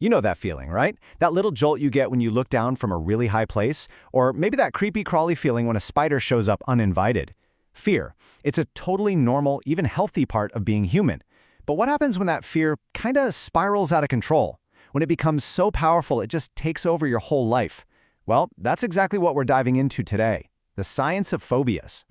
You know that feeling, right? That little jolt you get when you look down from a really high place, or maybe that creepy crawly feeling when a spider shows up uninvited. Fear. It's a totally normal, even healthy part of being human. But what happens when that fear kinda spirals out of control? When it becomes so powerful it just takes over your whole life? Well, that's exactly what we're diving into today. The science of phobias.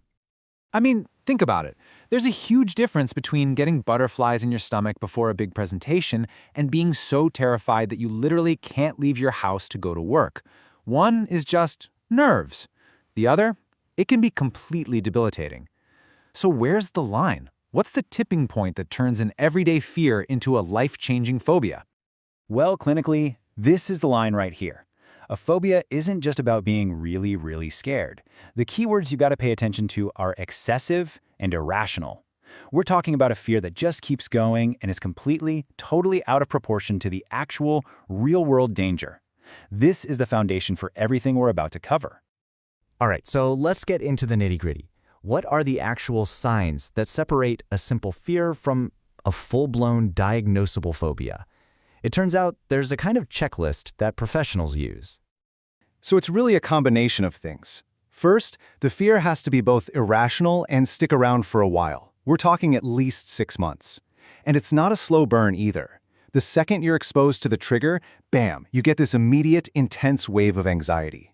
I mean, think about it. There's a huge difference between getting butterflies in your stomach before a big presentation and being so terrified that you literally can't leave your house to go to work. One is just nerves. The other, it can be completely debilitating. So where's the line? What's the tipping point that turns an everyday fear into a life-changing phobia? Well, clinically, this is the line right here. A phobia isn't just about being really, really scared. The keywords you've got to pay attention to are excessive and irrational. We're talking about a fear that just keeps going and is completely, totally out of proportion to the actual, real-world danger. This is the foundation for everything we're about to cover. All right, so let's get into the nitty-gritty. What are the actual signs that separate a simple fear from a full-blown diagnosable phobia? It turns out there's a kind of checklist that professionals use. So it's really a combination of things. First, the fear has to be both irrational and stick around for a while. We're talking at least 6 months. And it's not a slow burn either. The second you're exposed to the trigger, bam, you get this immediate, intense wave of anxiety.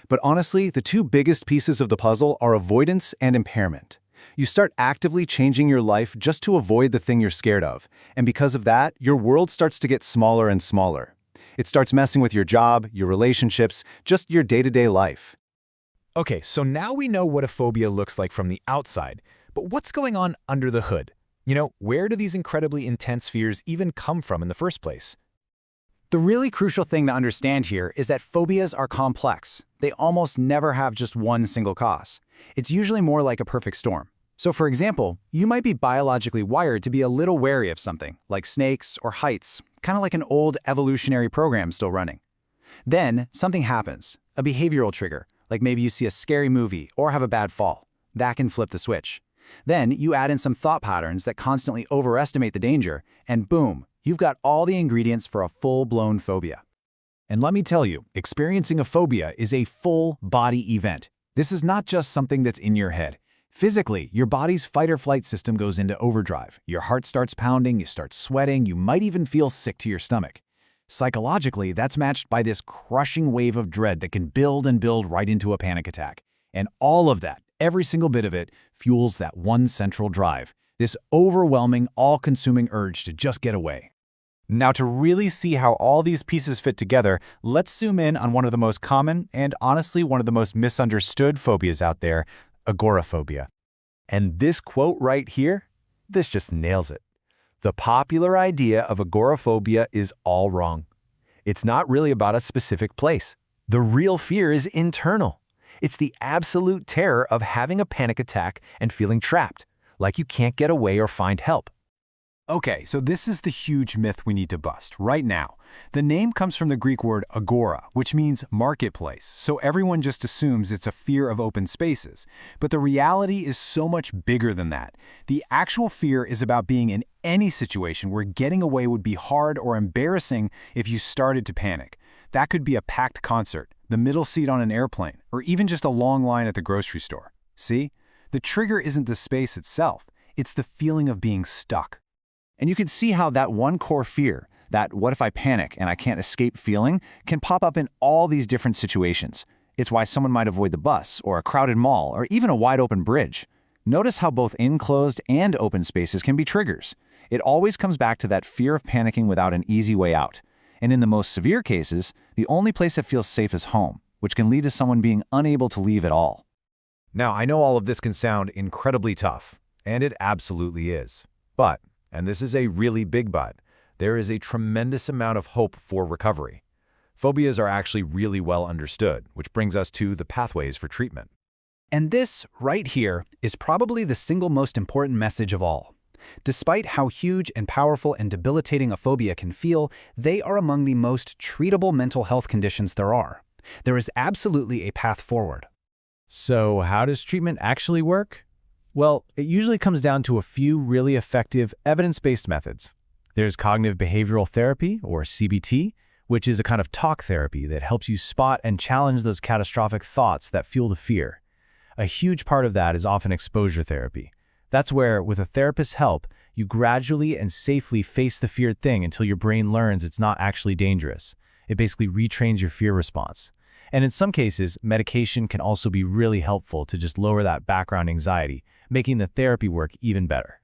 But honestly, the two biggest pieces of the puzzle are avoidance and impairment. You start actively changing your life just to avoid the thing you're scared of. And because of that, your world starts to get smaller and smaller. It starts messing with your job, your relationships, just your day-to-day life. Okay, so now we know what a phobia looks like from the outside, but what's going on under the hood? Where do these incredibly intense fears even come from in the first place? The really crucial thing to understand here is that phobias are complex. They almost never have just one single cause. It's usually more like a perfect storm. So for example, you might be biologically wired to be a little wary of something, like snakes or heights, kind of like an old evolutionary program still running. Then something happens, a behavioral trigger, like maybe you see a scary movie or have a bad fall. That can flip the switch. Then you add in some thought patterns that constantly overestimate the danger, and boom, you've got all the ingredients for a full-blown phobia. And let me tell you, experiencing a phobia is a full-body event. This is not just something that's in your head. Physically, your body's fight-or-flight system goes into overdrive. Your heart starts pounding, you start sweating, you might even feel sick to your stomach. Psychologically, that's matched by this crushing wave of dread that can build and build right into a panic attack. And all of that, every single bit of it, fuels that one central drive, this overwhelming, all-consuming urge to just get away. Now, to really see how all these pieces fit together, let's zoom in on one of the most common and honestly one of the most misunderstood phobias out there, agoraphobia. And this quote right here, this just nails it. The popular idea of agoraphobia is all wrong. It's not really about a specific place. The real fear is internal. It's the absolute terror of having a panic attack and feeling trapped, like you can't get away or find help. Okay, so this is the huge myth we need to bust right now. The name comes from the Greek word agora, which means marketplace, so everyone just assumes it's a fear of open spaces. But the reality is so much bigger than that. The actual fear is about being in any situation where getting away would be hard or embarrassing if you started to panic. That could be a packed concert, the middle seat on an airplane, or even just a long line at the grocery store. See? The trigger isn't the space itself, it's the feeling of being stuck. And you can see how that one core fear, that what if I panic and I can't escape feeling, can pop up in all these different situations. It's why someone might avoid the bus, or a crowded mall, or even a wide open bridge. Notice how both enclosed and open spaces can be triggers. It always comes back to that fear of panicking without an easy way out. And in the most severe cases, the only place that feels safe is home, which can lead to someone being unable to leave at all. Now, I know all of this can sound incredibly tough, and it absolutely is. But, and this is a really big but, there is a tremendous amount of hope for recovery. Phobias are actually really well understood, which brings us to the pathways for treatment. And this, right here, is probably the single most important message of all. Despite how huge and powerful and debilitating a phobia can feel, they are among the most treatable mental health conditions there are. There is absolutely a path forward. So how does treatment actually work? Well, it usually comes down to a few really effective evidence-based methods. There's cognitive behavioral therapy, or CBT, which is a kind of talk therapy that helps you spot and challenge those catastrophic thoughts that fuel the fear. A huge part of that is often exposure therapy. That's where, with a therapist's help, you gradually and safely face the feared thing until your brain learns it's not actually dangerous. It basically retrains your fear response. And in some cases, medication can also be really helpful to just lower that background anxiety, making the therapy work even better.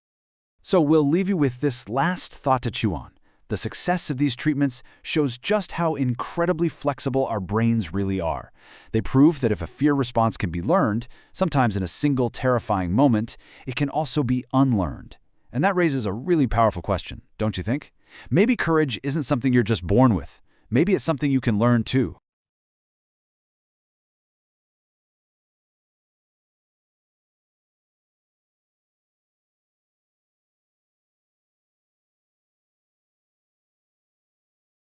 So we'll leave you with this last thought to chew on. The success of these treatments shows just how incredibly flexible our brains really are. They prove that if a fear response can be learned, sometimes in a single terrifying moment, it can also be unlearned. And that raises a really powerful question, don't you think? Maybe courage isn't something you're just born with. Maybe it's something you can learn too.